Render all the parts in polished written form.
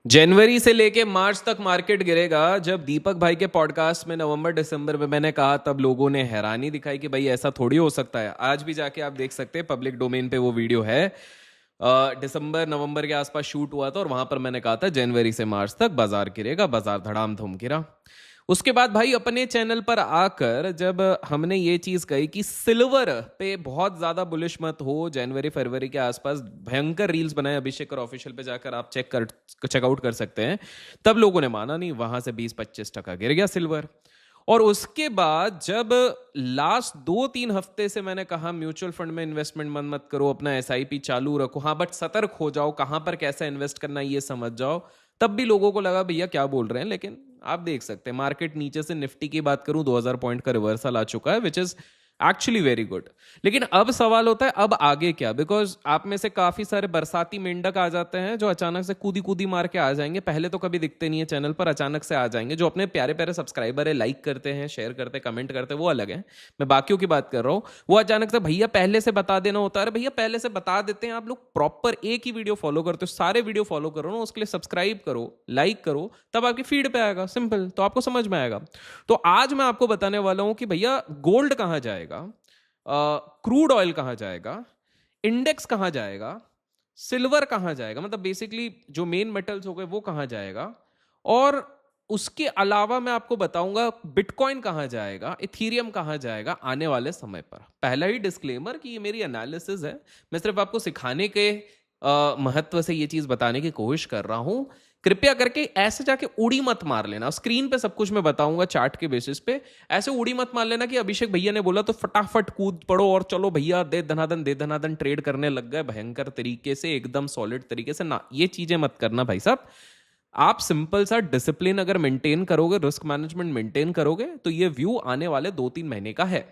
जनवरी से लेके मार्च तक मार्केट गिरेगा। जब दीपक भाई के पॉडकास्ट में नवंबर दिसंबर में मैंने कहा, तब लोगों ने हैरानी दिखाई कि भाई ऐसा थोड़ी हो सकता है। आज भी जाके आप देख सकते हैं, पब्लिक डोमेन पे वो वीडियो है। दिसंबर नवंबर के आसपास शूट हुआ था और वहां पर मैंने कहा था जनवरी से मार्च तक बाजार गिरेगा। बाजार धड़ाम धूम गिरा। उसके बाद भाई अपने चैनल पर आकर जब हमने ये चीज कही कि सिल्वर पे बहुत ज्यादा बुलिश मत हो, जनवरी फरवरी के आसपास भयंकर रील्स बनाए अभिषेक और ऑफिशियल पे जाकर आप चेकआउट कर सकते हैं। तब लोगों ने माना नहीं, वहां से 20-25% गिर गया सिल्वर। और उसके बाद जब लास्ट 2-3 हफ्ते से मैंने कहा म्यूचुअल फंड में इन्वेस्टमेंट मत करो, अपना एसआईपी चालू रखो, हाँ बट सतर्क हो जाओ, कहां पर कैसा इन्वेस्ट करना है ये समझ जाओ, तब भी लोगों को लगा भैया क्या बोल रहे हैं। लेकिन आप देख सकते हैं मार्केट नीचे से, निफ्टी की बात करूं 2000 पॉइंट का रिवर्सल आ चुका है, which is actually very good. लेकिन अब सवाल होता है अब आगे क्या, बिकॉज आप में से काफी सारे बरसाती मेंढक आ जाते हैं जो अचानक से कूदी कूदी मार के आ जाएंगे। पहले तो कभी दिखते नहीं है चैनल पर, अचानक से आ जाएंगे। जो अपने प्यारे प्यारे सब्सक्राइबर है, लाइक करते हैं, शेयर करते हैं, कमेंट करते हैं, वो अलग है। मैं बाकियों की बात कर रहा हूं। वो अचानक से भैया पहले से बता देना होता है। भैया पहले से बता देते हैं, आप लोग प्रॉपर एक ही वीडियो फॉलो करते हो, सारे वीडियो फॉलो करो ना, उसके लिए सब्सक्राइब करो, लाइक करो, तब आपकी फीड पे आएगा। सिंपल, तो आपको समझ में आएगा। तो आज मैं आपको बताने वाला हूं कि भैया गोल्ड कहां जाएगा, क्रूड ऑयल कहां जाएगा, इंडेक्स कहां जाएगा, सिल्वर कहां जाएगा, मतलब बेसिकली जो मेन मेटल्स हो गए वो कहां जाएगा। और उसके अलावा मैं आपको बताऊंगा बिटकॉइन कहां जाएगा, इथीरियम कहां जाएगा आने वाले समय पर। पहला ही डिस्क्लेमर कि ये मेरी एनालिसिस है, मैं सिर्फ आपको सिखाने के महत्व से ये चीज बताने की कोशिश कर रहा हूं। कृपया करके ऐसे जाके उड़ी मत मार लेना। स्क्रीन पे सब कुछ मैं बताऊंगा चार्ट के बेसिस पे। ऐसे उड़ी मत मार लेना कि अभिषेक भैया ने बोला तो फटाफट कूद पड़ो और चलो भैया दे धनादन ट्रेड करने लग गए भयंकर तरीके से, एकदम सॉलिड तरीके से ना। ये चीजें मत करना भाई साहब। आप सिंपल सा डिसिप्लिन अगर मेंटेन करोगे, रिस्क मैनेजमेंट मेंटेन करोगे, तो ये व्यू आने वाले 2-3 महीने का है।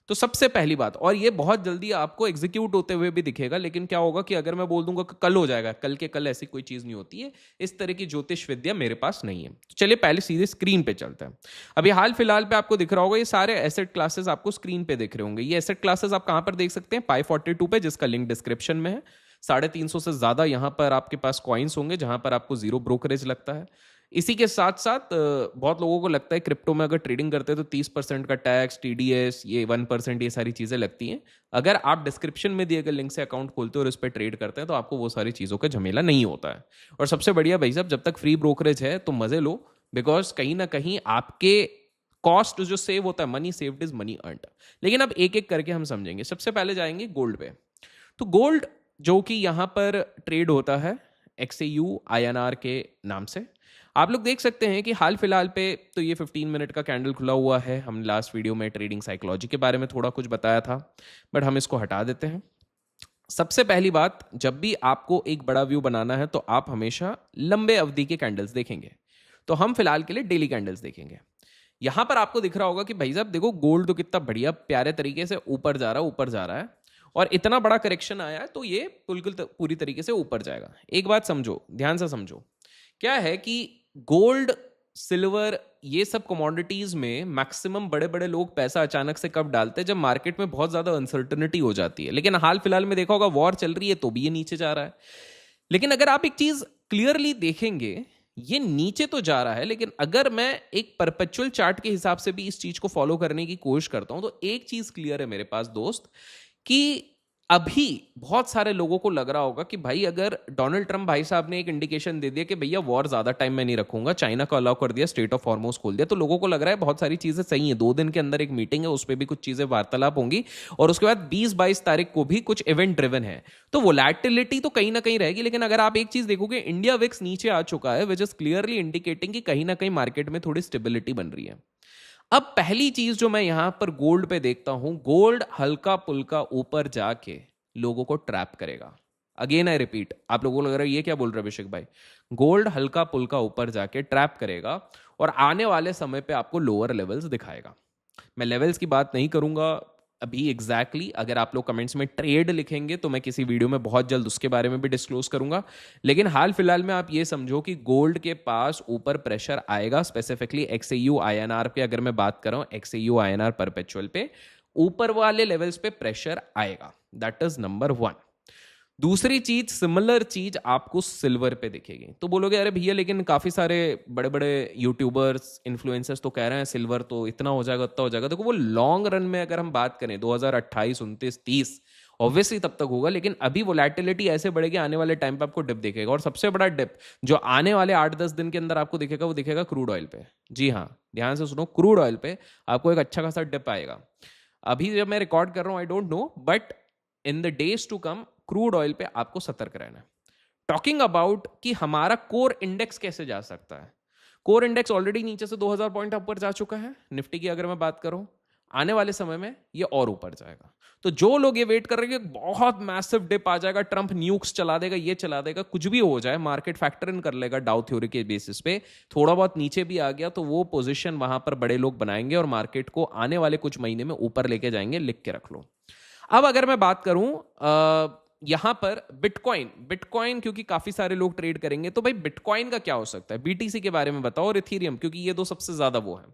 तो सबसे पहली बात, और ये बहुत जल्दी आपको एग्जीक्यूट होते हुए भी दिखेगा। लेकिन क्या होगा कि अगर मैं बोल दूंगा कि कल हो जाएगा, कल के कल ऐसी कोई चीज नहीं होती है। इस तरह की ज्योतिष विद्या मेरे पास नहीं है। तो चलिए पहले सीधे स्क्रीन पे चलते हैं। अभी हाल फिलहाल पे आपको दिख रहा होगा, ये सारे एसेट क्लासेस आपको स्क्रीन पे दिख रहे होंगे। ये एसेट क्लासेस आप कहां पर देख सकते हैं, पाई42 पे, जिसका लिंक डिस्क्रिप्शन में है। 350 से ज्यादा यहां पर आपके पास कॉइन्स होंगे जहां पर आपको जीरो ब्रोकरेज लगता है। इसी के साथ साथ बहुत लोगों को लगता है क्रिप्टो में अगर ट्रेडिंग करते हैं तो 30% का टैक्स, टीडीएस, ये 1%, ये सारी चीजें लगती हैं। अगर आप डिस्क्रिप्शन में दिए गए लिंक से अकाउंट खोलते हो और उस पर ट्रेड करते हैं तो आपको वो सारी चीजों का झमेला नहीं होता है। और सबसे बढ़िया भाई साहब, जब तक फ्री ब्रोकरेज है तो मजे लो, बिकॉज कहीं ना कहीं आपके कॉस्ट जो सेव होता है, money saved is money earned. लेकिन अब एक एक करके हम समझेंगे। सबसे पहले जाएंगे गोल्ड पे। तो गोल्ड जो कि यहां पर ट्रेड होता है XAU INR के नाम से, आप लोग देख सकते हैं कि हाल फिलहाल पे तो ये 15 मिनट का कैंडल खुला हुआ है। हमने लास्ट वीडियो में ट्रेडिंग साइकोलॉजी के बारे में थोड़ा कुछ बताया था, बट हम इसको हटा देते हैं। सबसे पहली बात, जब भी आपको एक बड़ा व्यू बनाना है तो आप हमेशा लंबे अवधि के कैंडल्स देखेंगे। तो हम फिलहाल के लिए डेली कैंडल्स देखेंगे। यहां पर आपको दिख रहा होगा कि भाई साहब देखो, गोल्ड तो कितना बढ़िया प्यारे तरीके से ऊपर जा रहा है, ऊपर जा रहा है। और इतना बड़ा करेक्शन आया है तो ये बिल्कुल पूरी तरीके से ऊपर जाएगा। एक बात समझो, ध्यान से समझो, क्या है कि गोल्ड, सिल्वर, ये सब कमोडिटीज में मैक्सिमम बड़े बड़े लोग पैसा अचानक से कब डालते हैं, जब मार्केट में बहुत ज्यादा अनसर्टनिटी हो जाती है। लेकिन हाल फिलहाल में देखा होगा वॉर चल रही है तो भी ये नीचे जा रहा है। लेकिन अगर आप एक चीज क्लियरली देखेंगे, ये नीचे तो जा रहा है, लेकिन अगर मैं एक परपेचुअल चार्ट के हिसाब से भी इस चीज को फॉलो करने की कोशिश करता हूं तो एक चीज क्लियर है मेरे पास दोस्त, कि अभी बहुत सारे लोगों को लग रहा होगा कि भाई अगर डोनाल्ड ट्रंप भाई साहब ने एक इंडिकेशन दे दिया कि भैया वॉर ज्यादा टाइम में नहीं रखूंगा, चाइना को अलाउ कर दिया, स्टेट ऑफ हॉर्मोज खोल दिया, तो लोगों को लग रहा है बहुत सारी चीजें सही हैं। 2 दिन के अंदर एक मीटिंग है, उस पर भी कुछ चीजें वार्तालाप होंगी, और उसके बाद 20-22 तारीख को भी कुछ इवेंट ड्रिवन है। तो वोलैटिलिटी तो कहीं ना कहीं रहेगी। लेकिन अगर आप एक चीज देखोगे, इंडिया विक्स नीचे आ चुका है, विच इज क्लियरली इंडिकेटिंग कि कहीं ना कहीं मार्केट में थोड़ी स्टेबिलिटी बन रही है। अब पहली चीज जो मैं यहां पर गोल्ड पे देखता हूं, गोल्ड हल्का पुल्का ऊपर जाके लोगों को ट्रैप करेगा। अगेन आई रिपीट, आप लोगों को लग रहा है ये क्या बोल रहे हैं अभिषेक भाई, गोल्ड हल्का पुल्का ऊपर जाके ट्रैप करेगा और आने वाले समय पे आपको लोअर लेवल्स दिखाएगा। मैं लेवल्स की बात नहीं करूंगा अभी एग्जैक्टली अगर आप लोग कमेंट्स में ट्रेड लिखेंगे तो मैं किसी वीडियो में बहुत जल्द उसके बारे में भी डिस्क्लोज करूंगा। लेकिन हाल फिलहाल में आप ये समझो कि गोल्ड के पास ऊपर प्रेशर आएगा, स्पेसिफिकली XAU INR पे अगर मैं बात कर रहा हूं, XAU INR परपेचुअल पे ऊपर वाले लेवल्स पे प्रेशर आएगा। That is number 1। दूसरी चीज, सिमिलर चीज आपको सिल्वर पे दिखेगी। तो बोलोगे अरे भैया लेकिन काफी सारे बड़े बड़े यूट्यूबर्स, इन्फ्लुएंसर्स तो कह रहे हैं सिल्वर तो इतना हो जाएगा उतना हो जाएगा। देखो वो लॉन्ग रन में अगर हम बात करें 2028, 29, 30 ऑब्वियसली तब तक होगा, लेकिन अभी वोलेटिलिटी ऐसे बढ़ेगी, आने वाले टाइम पे आपको डिप दिखेगा। और सबसे बड़ा डिप जो आने वाले 8-10 दिन के अंदर आपको दिखेगा वो दिखेगा क्रूड ऑयल पे। जी हाँ, ध्यान से सुनो, क्रूड ऑयल पे आपको एक अच्छा खासा डिप आएगा। अभी जब मैं रिकॉर्ड कर रहा हूँ I don't know, but in the days to come crude oil पे आपको सतर्क रहना है। टॉकिंग अबाउट कि हमारा कोर इंडेक्स कैसे जा सकता है। कोर इंडेक्स ऑलरेडी नीचे से 2000 पॉइंट ऊपर जा चुका है। निफ्टी की अगर मैं बात करूं, आने वाले समय में ये और ऊपर जाएगा। तो जो लोग ये वेट कर रहे हैं कि बहुत मैसिव डिप आ जाएगा, ट्रंप न्यूक्स चला देगा, ये चला देगा, कुछ भी हो जाए, मार्केट फैक्टर इन कर लेगा डाउ थ्योरी के बेसिस पे, थोड़ा बहुत नीचे भी आ गया तो वो पोजीशन वहां पर बड़े लोग बनाएंगे और मार्केट को आने वाले कुछ महीने में ऊपर लेके जाएंगे, लिख के रख लो। अब अगर मैं बात करूं यहां पर बिटकॉइन क्योंकि काफी सारे लोग ट्रेड करेंगे, तो भाई बिटकॉइन का क्या हो सकता है, बीटीसी के बारे में बताओ, और इथीरियम, क्योंकि ये दो सबसे ज्यादा वो है।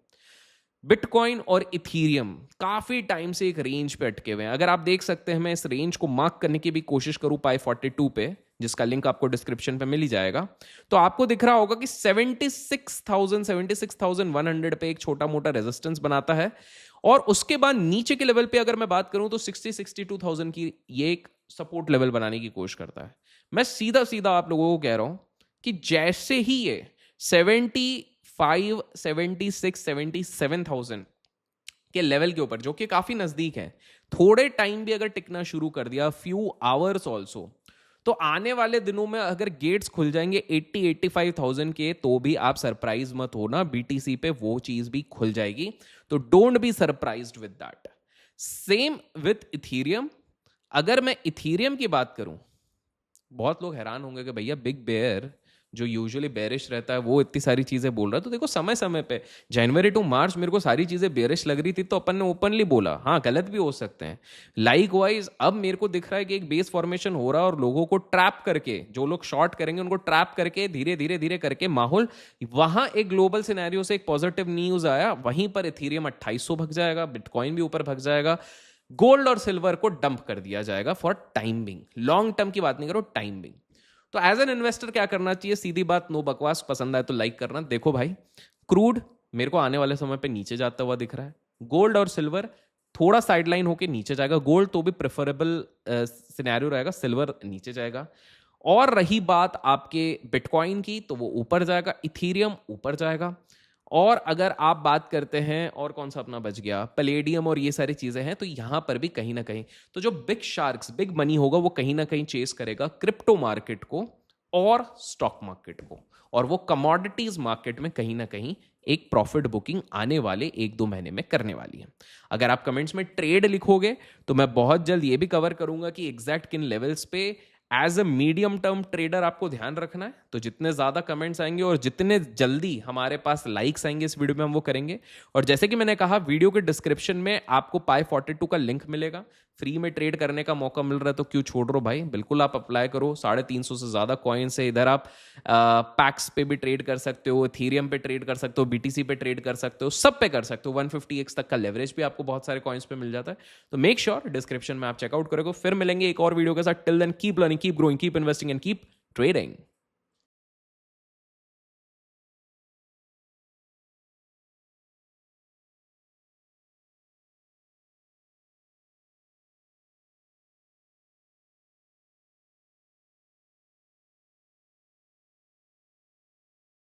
बिटकॉइन और इथीरियम काफी टाइम से एक रेंज पे अटके हुए हैं। अगर आप देख सकते हैं, मैं इस रेंज को मार्क करने की भी कोशिश करूं पाई 42 पे, जिसका लिंक आपको डिस्क्रिप्शन पे मिल ही जाएगा, तो आपको दिख रहा होगा कि 76,100 पे एक छोटा मोटा रेजिस्टेंस बनाता है। और उसके बाद नीचे के लेवल पे अगर मैं बात करूं तो 62,000 की ये एक सपोर्ट लेवल बनाने की कोशिश करता है। मैं सीधा सीधा आप लोगों को कह रहा हूं कि जैसे ही ये 75, 76, 77,000 के लेवल के ऊपर, जो कि काफी नजदीक है, थोड़े टाइम भी अगर टिकना शुरू कर दिया, फ्यू आवर्स ऑल्सो, तो आने वाले दिनों में अगर गेट्स खुल जाएंगे 80-85,000 के, तो भी आप सरप्राइज मत होना, बीटीसी पे वो चीज भी खुल जाएगी। तो don't be surprised with that. Same with Ethereum. अगर मैं इथीरियम की बात करूं, बहुत लोग हैरान होंगे कि भैया बिग बेयर जो यूजुअली बेरिश रहता है वो इतनी सारी चीजें बोल रहा है। तो देखो समय समय पे जनवरी टू मार्च मेरे को सारी चीजें बेरिश लग रही थी तो अपन ने ओपनली बोला, हाँ गलत भी हो सकते हैं। लाइक वाइज अब मेरे को दिख रहा है कि एक बेस फॉर्मेशन हो रहा है और लोगों को ट्रैप करके, जो लोग शॉर्ट करेंगे उनको ट्रैप करके धीरे धीरे धीरे करके माहौल, वहां एक ग्लोबल सिनेरियो से एक पॉजिटिव न्यूज आया, वहीं पर इथीरियम 2800 भग जाएगा, बिटकॉइन भी ऊपर भग जाएगा, गोल्ड और सिल्वर को डंप कर दिया जाएगा for time being. Long term की बात नहीं करो, टाइम बिंग। तो एज एन इन्वेस्टर क्या करना चाहिए, सीधी बात, नो बकवास, पसंद आए तो लाइक करना। देखो भाई, क्रूड मेरे को आने वाले समय पे नीचे जाता हुआ दिख रहा है, गोल्ड और सिल्वर थोड़ा साइडलाइन होके नीचे जाएगा, गोल्ड तो भी प्रेफरेबल सिनेरियो रहेगा, सिल्वर नीचे जाएगा। और रही बात आपके बिटकॉइन की, तो वो ऊपर जाएगा, इथीरियम ऊपर जाएगा। और अगर आप बात करते हैं और कौन सा अपना बच गया, पैलेडियम और ये सारी चीजें हैं, तो यहां पर भी कहीं ना कहीं तो जो बिग शार्क्स, बिग मनी होगा वो कहीं ना कहीं चेस करेगा क्रिप्टो मार्केट को और स्टॉक मार्केट को, और वो कमोडिटीज मार्केट में कहीं ना कहीं एक प्रॉफिट बुकिंग आने वाले 1-2 महीने में करने वाली है। अगर आप कमेंट्स में ट्रेड लिखोगे तो मैं बहुत जल्द ये भी कवर करूंगा कि एग्जैक्ट किन लेवल्स पे as a medium term trader आपको ध्यान रखना है। तो जितने ज्यादा कमेंट्स आएंगे और जितने जल्दी हमारे पास लाइक्स आएंगे इस वीडियो में, हम वो करेंगे। और जैसे कि मैंने कहा, वीडियो के डिस्क्रिप्शन में आपको पाई 42 का लिंक मिलेगा। फ्री में ट्रेड करने का मौका मिल रहा है तो क्यों छोड़ रहे हो भाई, बिल्कुल आप अप्लाई करो। 350 से ज्यादा कॉइन्स है इधर। आप पैक्स पे भी ट्रेड कर सकते हो, इथीरियम पे ट्रेड कर सकते हो, बीटीसी पे ट्रेड कर सकते हो, सब पे कर सकते हो। 150x तक का लेवरेज भी आपको बहुत सारे कॉइन्स पे मिल जाता है। तो मेक श्योर डिस्क्रिप्शन में आप चेकआउट करोगे। फिर मिलेंगे एक और वीडियो के साथ। Till then keep learning, keep growing, keep investing and keep trading.